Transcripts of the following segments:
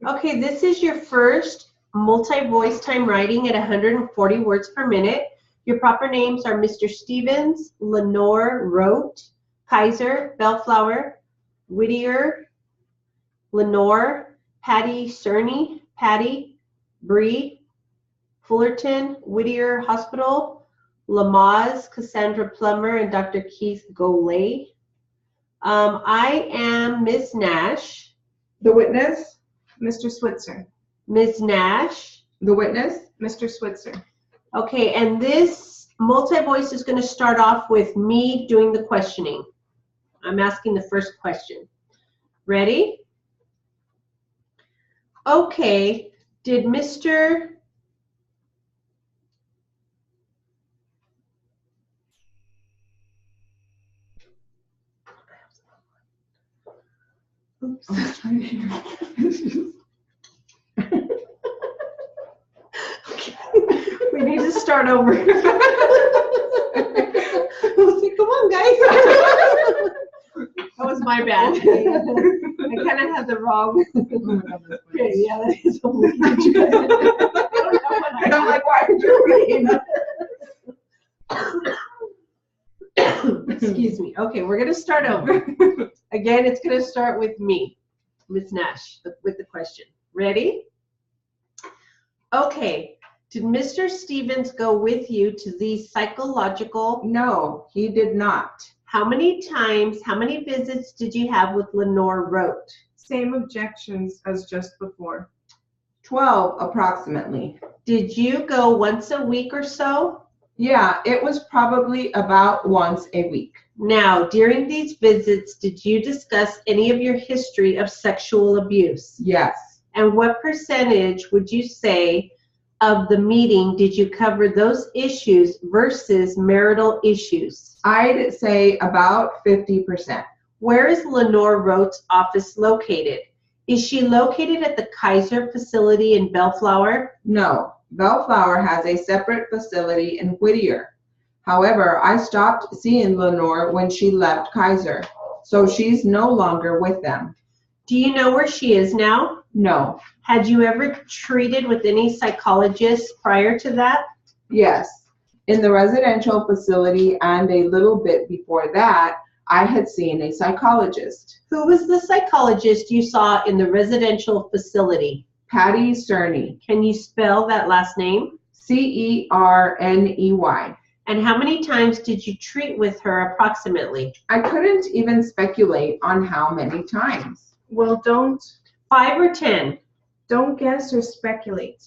Okay, this is your first multi-voice time writing at 140 words per minute. Your proper names are Mr. Stevens, Lenore Rote, Kaiser, Bellflower, Whittier, Lenore, Patty Cerny, Patty, Bree, Fullerton, Whittier Hospital, Lamaze, Cassandra Plummer, and Dr. Keith Golay. I am Ms. Nash. The witness, Mr. Switzer. Ms. Nash. The witness, Mr. Switzer. Okay, and this multi-voice is going to start off with me doing the questioning. I'm asking the first question. Ready? Okay, did Mr. Oops. We need to start over. I was like, come on, guys. That was my bad. I kind of had the wrong. Okay, yeah, that is a weird. And I'm like, why are you reading? Excuse me. Okay, we're going to start over. Again, it's going to start with me, Ms. Nash, with the question. Ready? Okay. Did Mr. Stevens go with you to the psychological? No, he did not. How many times, how many visits did you have with Lenore Rote? Same objections as just before. 12 approximately. Did you go once a week or so? Yeah, it was probably about once a week. Now, during these visits, did you discuss any of your history of sexual abuse? Yes. And what percentage would you say of the meeting did you cover those issues versus marital issues? I'd say about 50%. Where is Lenore Rote's office located? Is she located at the Kaiser facility in Bellflower? No, Bellflower has a separate facility in Whittier. However, I stopped seeing Lenore when she left Kaiser, so she's no longer with them. Do you know where she is now? No. Had you ever treated with any psychologists prior to that? Yes. In the residential facility and a little bit before that, I had seen a psychologist. Who was the psychologist you saw in the residential facility? Patty Cerny. Can you spell that last name? Cerny. And how many times did you treat with her approximately? I couldn't even speculate on how many times. Well, don't. 5 or 10? Don't guess or speculate.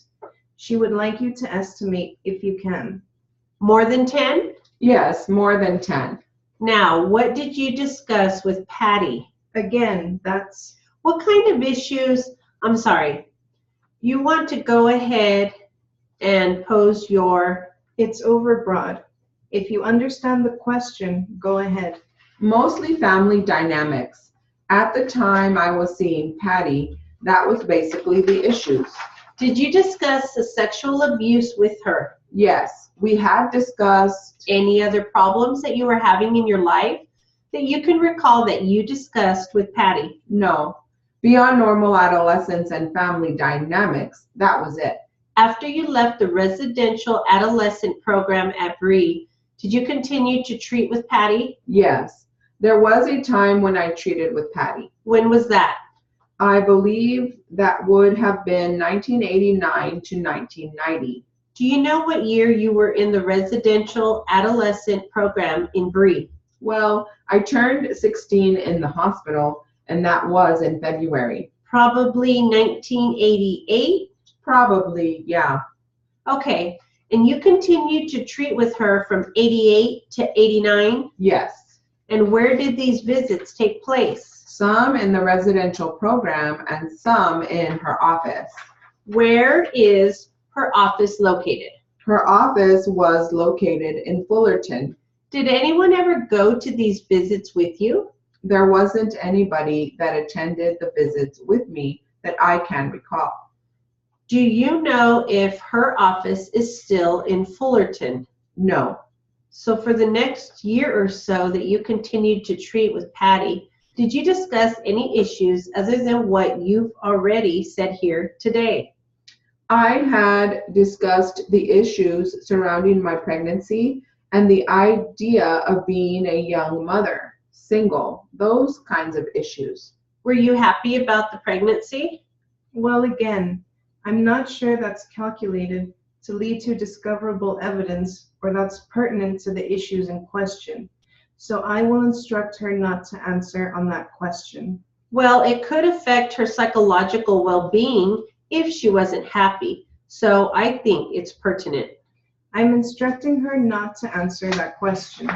She would like you to estimate if you can. More than 10? Yes, more than 10. Now, what did you discuss with Patty? Again, that's... What kind of issues? I'm sorry. You want to go ahead and pose your... It's overbroad. If you understand the question, go ahead. Mostly family dynamics. At the time I was seeing Patty, that was basically the issues. Did you discuss the sexual abuse with her? Yes, we had discussed. Any other problems that you were having in your life that you can recall that you discussed with Patty? No. Beyond normal adolescence and family dynamics, that was it. After you left the residential adolescent program at Bree, did you continue to treat with Patty? Yes. There was a time when I treated with Patty. When was that? I believe that would have been 1989 to 1990. Do you know what year you were in the residential adolescent program in Bree? Well, I turned 16 in the hospital, and that was in February. Probably 1988? Probably, yeah. Okay, and you continued to treat with her from 88 to 89? Yes. And where did these visits take place? Some in the residential program and some in her office. Where is her office located? Her office was located in Fullerton. Did anyone ever go to these visits with you? There wasn't anybody that attended the visits with me that I can recall. Do you know if her office is still in Fullerton? No. So for the next year or so that you continued to treat with Patty, did you discuss any issues other than what you've already said here today? I had discussed the issues surrounding my pregnancy and the idea of being a young mother, single, those kinds of issues. Were you happy about the pregnancy? Well, again, I'm not sure that's calculated to lead to discoverable evidence or that's pertinent to the issues in question. So I will instruct her not to answer on that question. Well, it could affect her psychological well-being if she wasn't happy. So I think it's pertinent. I'm instructing her not to answer that question.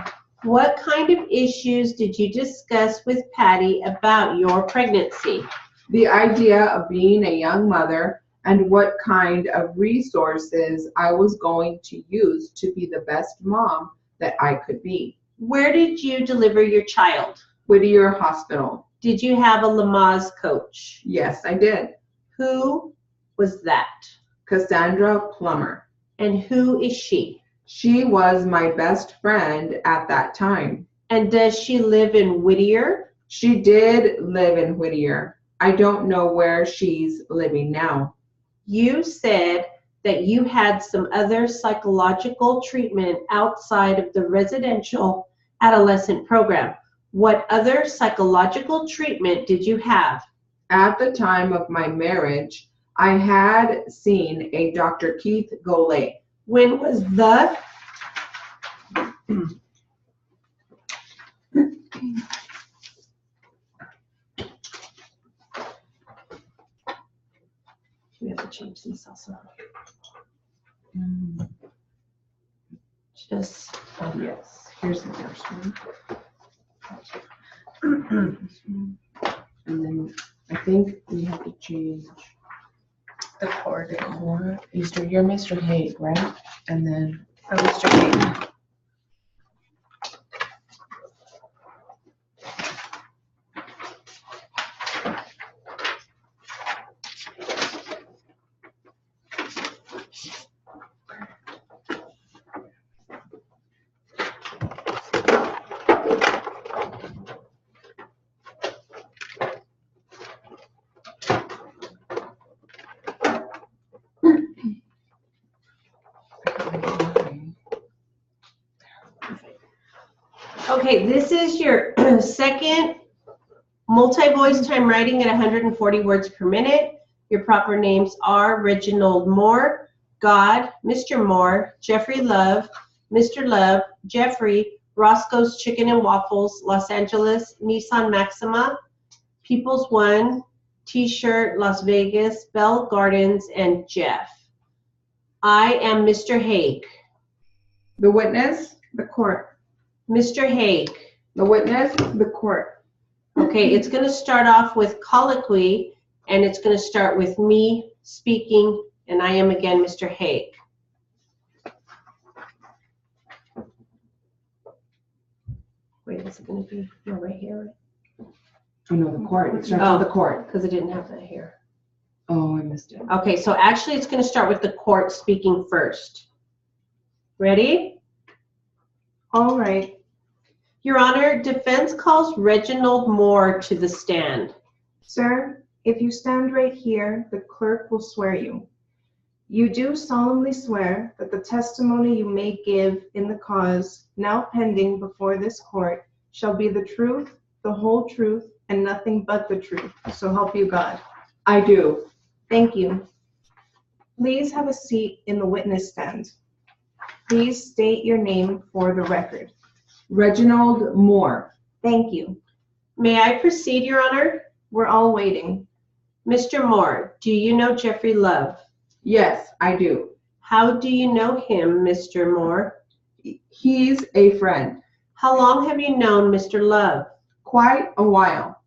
What kind of issues did you discuss with Patty about your pregnancy? The idea of being a young mother and what kind of resources I was going to use to be the best mom that I could be. Where did you deliver your child? Whittier Hospital. Did you have a Lamaze coach? Yes, I did. Who was that? Cassandra Plummer. And who is she? She was my best friend at that time. And does she live in Whittier? She did live in Whittier. I don't know where she's living now. You said that you had some other psychological treatment outside of the residential adolescent program. What other psychological treatment did you have? At the time of my marriage, I had seen a Dr. Keith Golay. When was the? We have to change these also. Just, Oh, yes. Here's the first one. And then I think we have to change The cord. You're Mr. Haig, right? And then Mr. Hayden. okay, this is your second multi-voice time writing at 140 words per minute. Your proper names are Reginald Moore, God, Mr. Moore, Jeffrey Love, Mr. Love, Jeffrey, Roscoe's Chicken and Waffles, Los Angeles, Nissan Maxima, People's One, T-shirt, Las Vegas, Bell Gardens, and Jeff. I am Mr. Haig. the witness, The court. Mr. Haig. the witness, The court. Okay, it's going to start off with colloquy, and it's going to start with me speaking, and I am again Mr. Haig. Wait, is it going to be right here? oh no, the court. It starts Oh. with the court. Because I didn't have that here. Oh, I missed it. Okay, so actually it's going to start with the court speaking first. Ready? All right. Your Honor, defense calls Reginald Moore to the stand. Sir, if you stand right here, the clerk will swear you. You do solemnly swear that the testimony you may give in the cause now pending before this court shall be the truth, the whole truth, and nothing but the truth. So help you God. I do. Thank you. Please have a seat in the witness stand. Please state your name for the record. Reginald Moore. Thank you. May I proceed, Your Honor? We're all waiting. Mr. Moore, do you know Jeffrey Love? Yes, I do. How do you know him, Mr. Moore? He's a friend. How long have you known Mr. Love? Quite a while.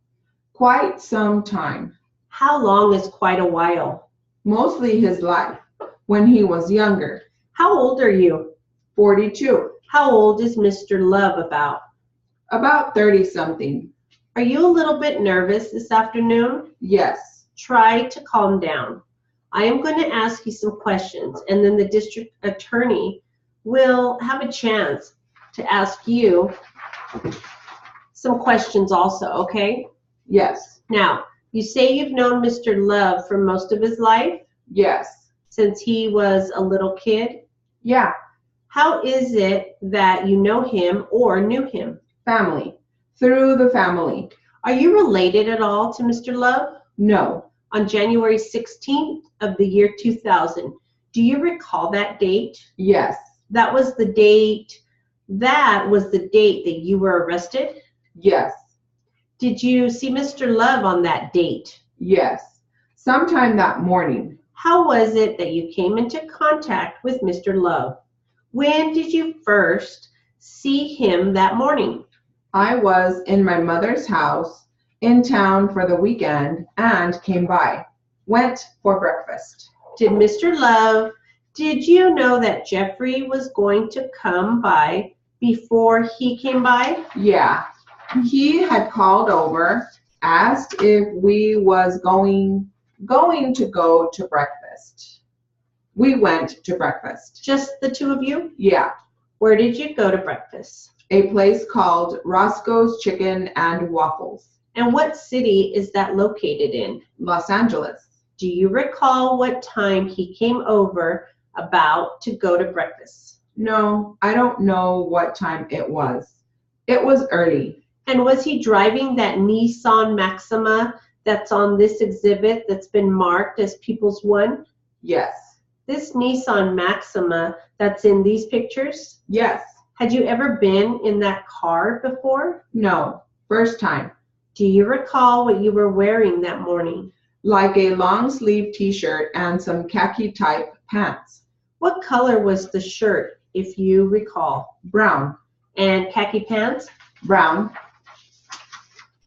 Quite some time. How long is quite a while? Mostly his life. When he was younger. How old are you? 42. How old is Mr. Love about? About 30-something. Are you a little bit nervous this afternoon? Yes. Try to calm down. I am going to ask you some questions, and then the district attorney will have a chance to ask you some questions also, okay? Yes. Now, you say you've known Mr. Love for most of his life, Yes. since he was a little kid. Yeah. How is it that you know him or knew him? Family. Through the family. Are you related at all to Mr. Love? No. On January 16th of the year 2000, do you recall that date? Yes. That was the date that you were arrested? Yes. Did you see Mr. Love on that date? Yes. Sometime that morning. How was it that you came into contact with Mr. Love? When did you first see him that morning? I was in my mother's house in town for the weekend and came by. Went for breakfast. Did you know that Jeffrey was going to come by before he came by? Yeah. He had called over, asked if we was going to go to breakfast. We went to breakfast. Just the two of you? Yeah. Where did you go to breakfast? A place called Roscoe's Chicken and Waffles. And what city is that located in? Los Angeles. Do you recall what time he came over about to go to breakfast? No, I don't know what time it was. It was early. And was he driving that Nissan Maxima that's on this exhibit that's been marked as People's One? Yes. This Nissan Maxima that's in these pictures? Yes. Had you ever been in that car before? No. First time. Do you recall what you were wearing that morning? Like a long sleeve t-shirt and some khaki type pants. What color was the shirt, if you recall? Brown. And khaki pants? Brown.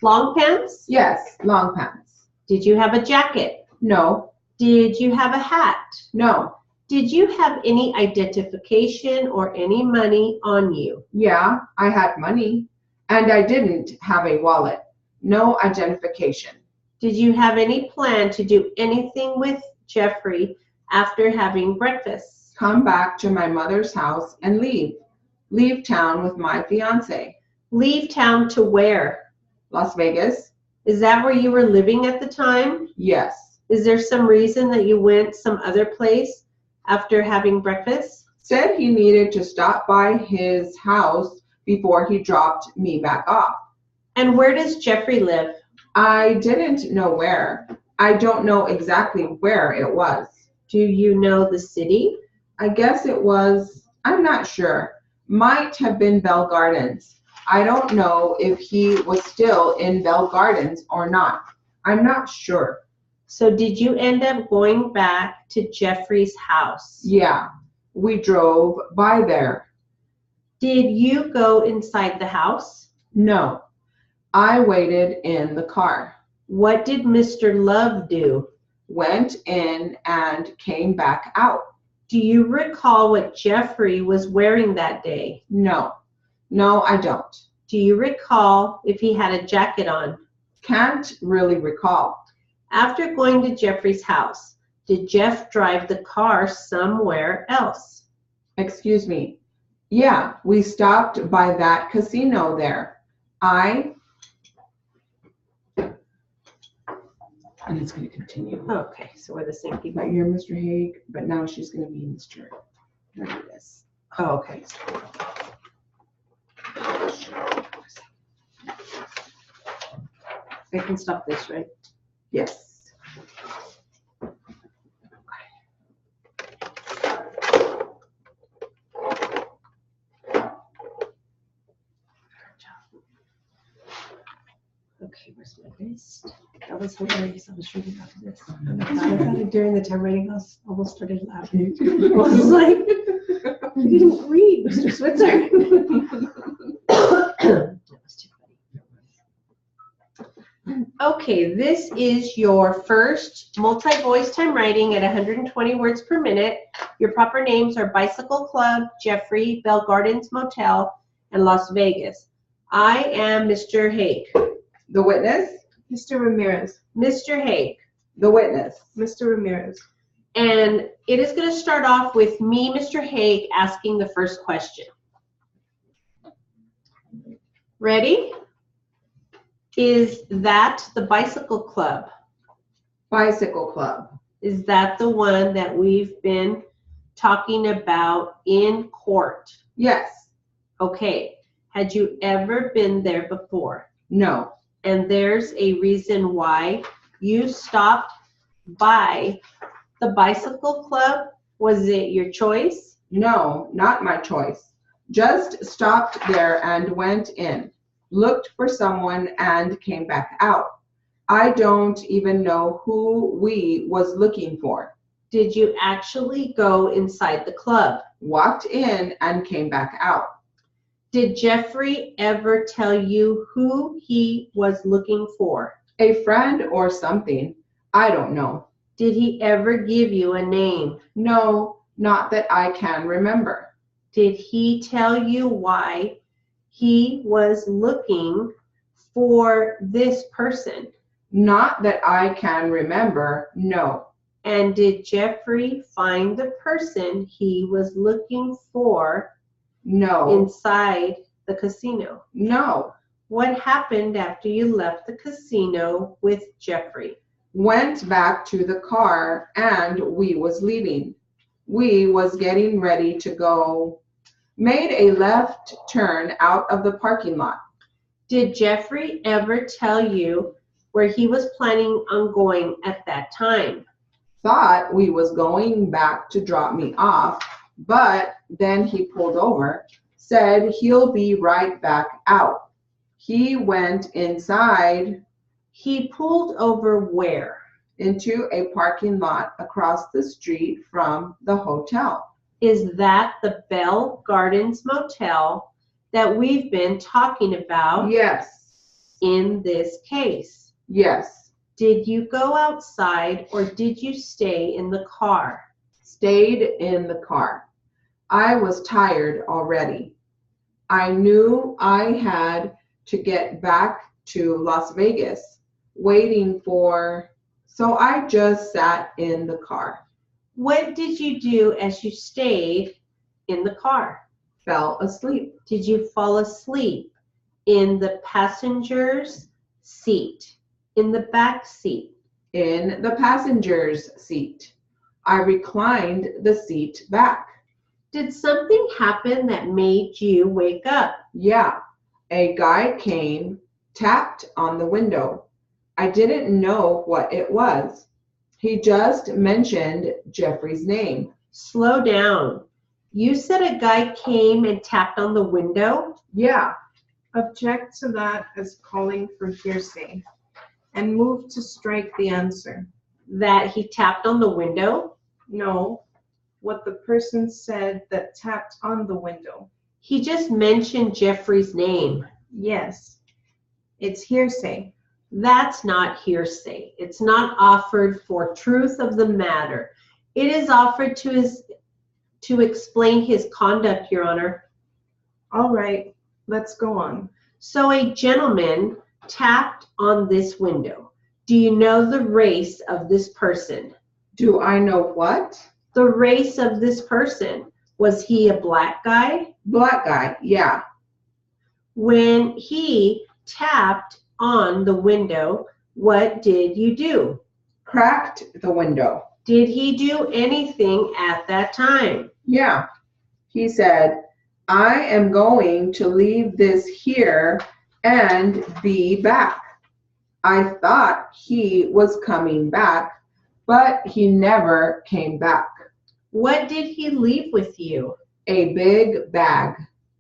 Long pants? Yes, long pants. Did you have a jacket? No. Did you have a hat? No. Did you have any identification or any money on you? Yeah, I had money. And I didn't have a wallet. No identification. Did you have any plan to do anything with Jeffrey after having breakfast? Come back to my mother's house and leave. Leave town with my fiance. Leave town to where? Las Vegas? Is that where you were living at the time? Yes. Is there some reason that you went some other place after having breakfast? Said he needed to stop by his house before he dropped me back off. And where does Jeffrey live? I didn't know where. I don't know exactly where it was. Do you know the city? I guess it was, I'm not sure. Might have been Bell Gardens. I don't know if he was still in Bell Gardens or not. I'm not sure. So did you end up going back to Jeffrey's house? Yeah, we drove by there. Did you go inside the house? No, I waited in the car. What did Mr. Love do? Went in and came back out. Do you recall what Jeffrey was wearing that day? No, I don't. Do you recall if he had a jacket on? Can't really recall. After going to Jeffrey's house, did Jeff drive the car somewhere else? Excuse me. Yeah, we stopped by that casino there. And it's going to continue. Okay, so we're the same people. But you're Mr. Haig, but now she's going to be Mr. Rodriguez. Oh, okay. I can stop this, right? Yes. Okay, where's my list? That was hilarious. I was reading off of this. Oh my God, I thought it during the time writing, I almost started laughing. I was like, you didn't read, Mr. Switzer. That was too funny. Okay, this is your first multi-voice time writing at 120 words per minute. Your proper names are Bicycle Club, Jeffrey, Bell Gardens Motel, and Las Vegas. I am Mr. Haig. The witness? Mr. Ramirez. Mr. Haig. The witness. Mr. Ramirez. And it is going to start off with me, Mr. Haig, asking the first question. Ready? Is that the bicycle club? Bicycle club. Is that the one that we've been talking about in court? Yes. Okay. Had you ever been there before? No. And there's a reason why you stopped by the bicycle club? Was it your choice? No, not my choice. Just stopped there and went in. Looked for someone and came back out. I don't even know who we was looking for. Did you actually go inside the club? Walked in and came back out. Did Jeffrey ever tell you who he was looking for? A friend or something. I don't know. Did he ever give you a name? No, not that I can remember. Did he tell you why he was looking for this person? Not that I can remember, no. And did Jeffrey find the person he was looking for No. inside the casino? No. What happened after you left the casino with Jeffrey? Went back to the car and we was leaving. We was getting ready to go. Made a left turn out of the parking lot. Did Jeffrey ever tell you where he was planning on going at that time? Thought we was going back to drop me off, but then he pulled over, said he'll be right back out. He went inside. He pulled over where? Into a parking lot across the street from the hotel. Is that the Bell Gardens Motel that we've been talking about Yes. in this case? Yes. Did you go outside or did you stay in the car? Stayed in the car. I was tired already. I knew I had to get back to Las Vegas, waiting for, so I just sat in the car. What did you do as you stayed in the car? Fell asleep. Did you fall asleep in the passenger's seat, in the back seat? In the passenger's seat. I reclined the seat back. Did something happen that made you wake up? Yeah. A guy came, tapped on the window. I didn't know what it was. He just mentioned Jeffrey's name. Slow down. You said a guy came and tapped on the window? Yeah. Object to that as calling for hearsay and move to strike the answer. That he tapped on the window? No, what the person said that tapped on the window. He just mentioned Jeffrey's name. Yes, it's hearsay. That's not hearsay. It's not offered for truth of the matter. It is offered to explain his conduct, Your Honor. All right, let's go on. So a gentleman tapped on this window. Do you know the race of this person? Do I know what? The race of this person. Was he a black guy? Black guy, yeah. When he tapped on the window, what did you do? Cracked the window. Did he do anything at that time? Yeah. He said, I am going to leave this here and be back. I thought he was coming back, but he never came back. What did he leave with you? A big bag.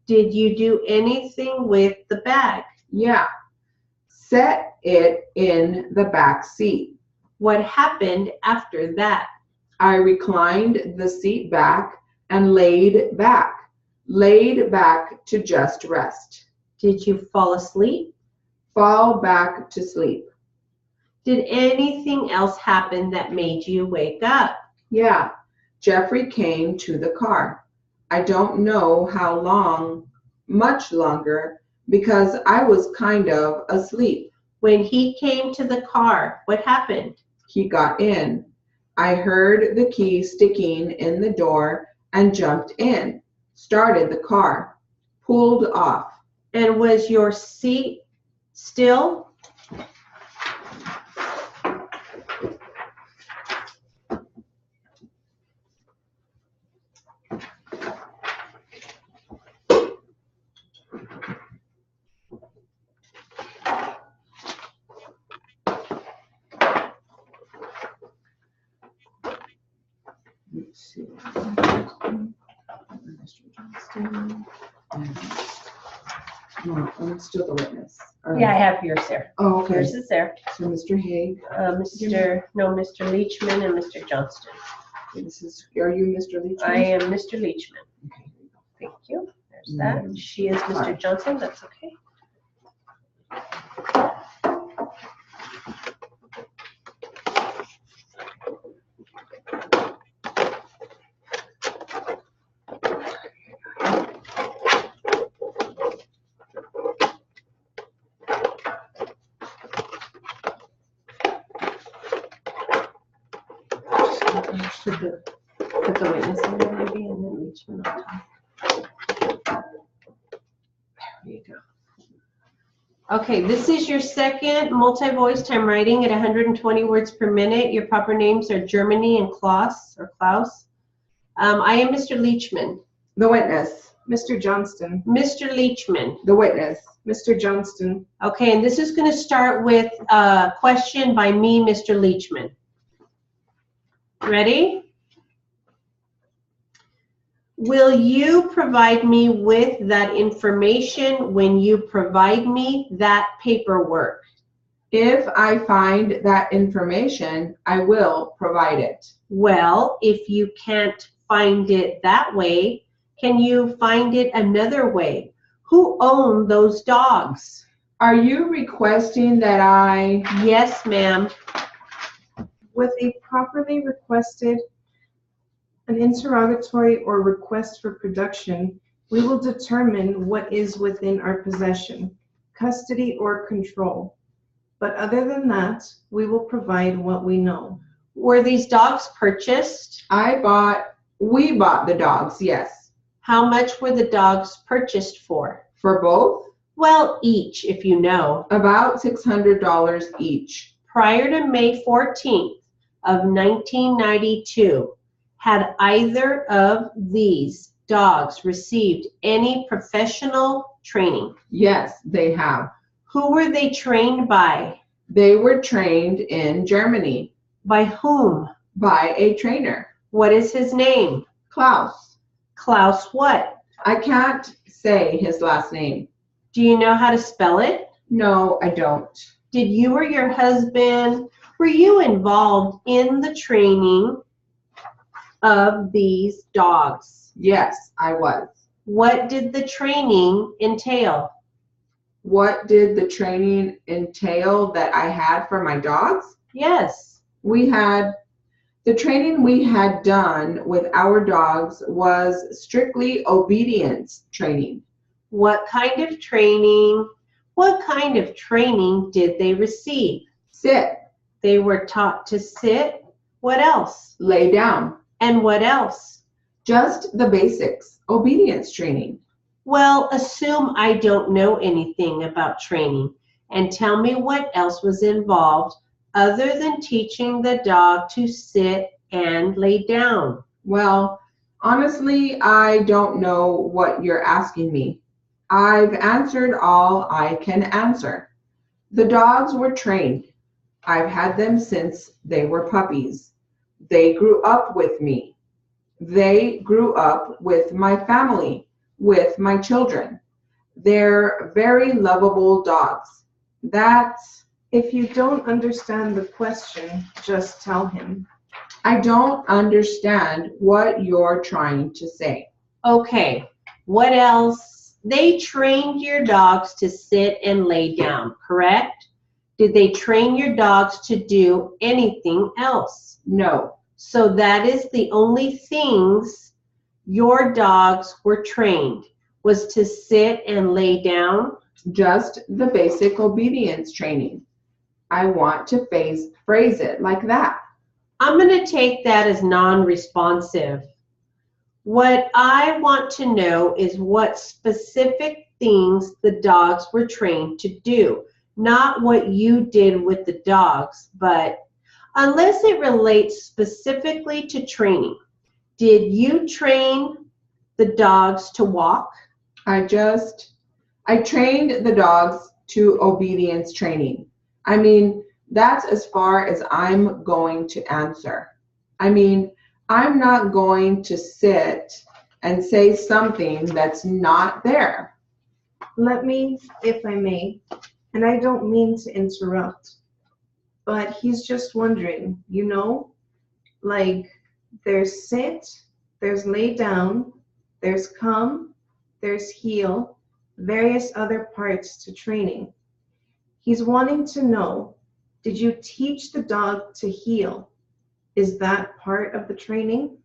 Did you do anything with the bag? Yeah. Set it in the back seat. What happened after that? I reclined the seat back and laid back to just rest. Did you fall asleep? Fall back to sleep. Did anything else happen that made you wake up? Yeah. Jeffrey came to the car. I don't know how long, much longer, because I was kind of asleep. When he came to the car, what happened? He got in. I heard the key sticking in the door and jumped in, started the car, pulled off. And was your seat still? Let's see. Mr. Johnston. No, I'm still the witness. Yeah, I have yours there. Oh, okay. Yours is there. So Mr. Haig, Mr. Leachman and Mr. Johnston. are you Mr. Leachman? I am Mr. Leachman. Okay, here you go. Thank you. There's that. She is Mr. Johnson. That's okay. Put the witness in there maybe and then Leachman on top. There you go. Okay, this is your second multi-voice time writing at 120 words per minute. Your proper names are Germany and Klaus. I am Mr. Leachman. The witness. Mr. Johnston. Mr. Leachman. The witness. Mr. Johnston. Okay, and this is going to start with a question by me, Mr. Leachman. Ready? Will you provide me with that information when you provide me that paperwork? If I find that information, I will provide it. Well, if you can't find it that way, can you find it another way? Who owned those dogs? Are you requesting that I... Yes, ma'am. With a properly requested an interrogatory or request for production, we will determine what is within our possession, custody, or control. But other than that, we will provide what we know. Were these dogs purchased? We bought the dogs, yes. How much were the dogs purchased for? For both? Well, each, if you know. About $600 each. Prior to May 14th of 1992, had either of these dogs received any professional training? Yes, they have. Who were they trained by? They were trained in Germany. By whom? By a trainer. What is his name? Klaus. Klaus what? I can't say his last name. Do you know how to spell it? No, I don't. Did you or your husband, were you involved in the training of these dogs? Yes, I was. What did the training entail? What did the training entail that I had for my dogs? Yes. The training we had done with our dogs was strictly obedience training. What kind of training did they receive? Sit. They were taught to sit. What else? Lay down. And what else? Just the basics. Obedience training. Well, assume I don't know anything about training and tell me what else was involved other than teaching the dog to sit and lay down. Well, honestly, I don't know what you're asking me. I've answered all I can answer. The dogs were trained. I've had them since they were puppies. They grew up with me. They grew up with my family, with my children. They're very lovable dogs. If you don't understand the question, just tell him. I don't understand what you're trying to say. Okay, what else? They trained your dogs to sit and lay down, correct? Did they train your dogs to do anything else? No. So that is the only things your dogs were trained, was to sit and lay down? Just the basic obedience training. I want to phrase it like that. I'm going to take that as non-responsive. What I want to know is what specific things the dogs were trained to do. Not what you did with the dogs, but unless it relates specifically to training. Did you train the dogs to walk? I trained the dogs to obedience training. I mean, that's as far as I'm going to answer. I mean, I'm not going to sit and say something that's not there. Let me, if I may, and I don't mean to interrupt, but he's just wondering, like there's sit, there's lay down, there's come, there's heel, various other parts to training. He's wanting to know, did you teach the dog to heel? Is that part of the training?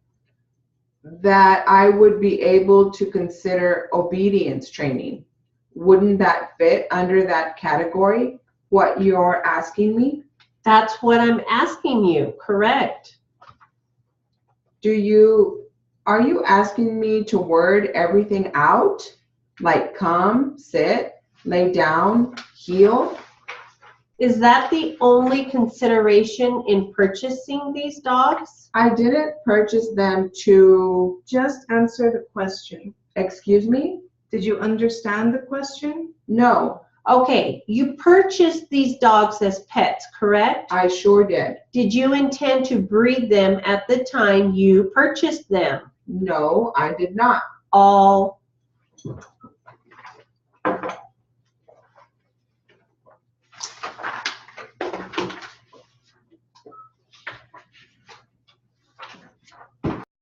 That I would be able to consider obedience training. Wouldn't that fit under that category, what you're asking me? That's what I'm asking you, correct? Are you asking me to word everything out? Like come, sit, lay down, heel? Is that the only consideration in purchasing these dogs? I didn't purchase them to, Just answer the question. excuse me? Did you understand the question? No, Okay, you purchased these dogs as pets, correct? I sure did. Did you intend to breed them at the time you purchased them? No, I did not. All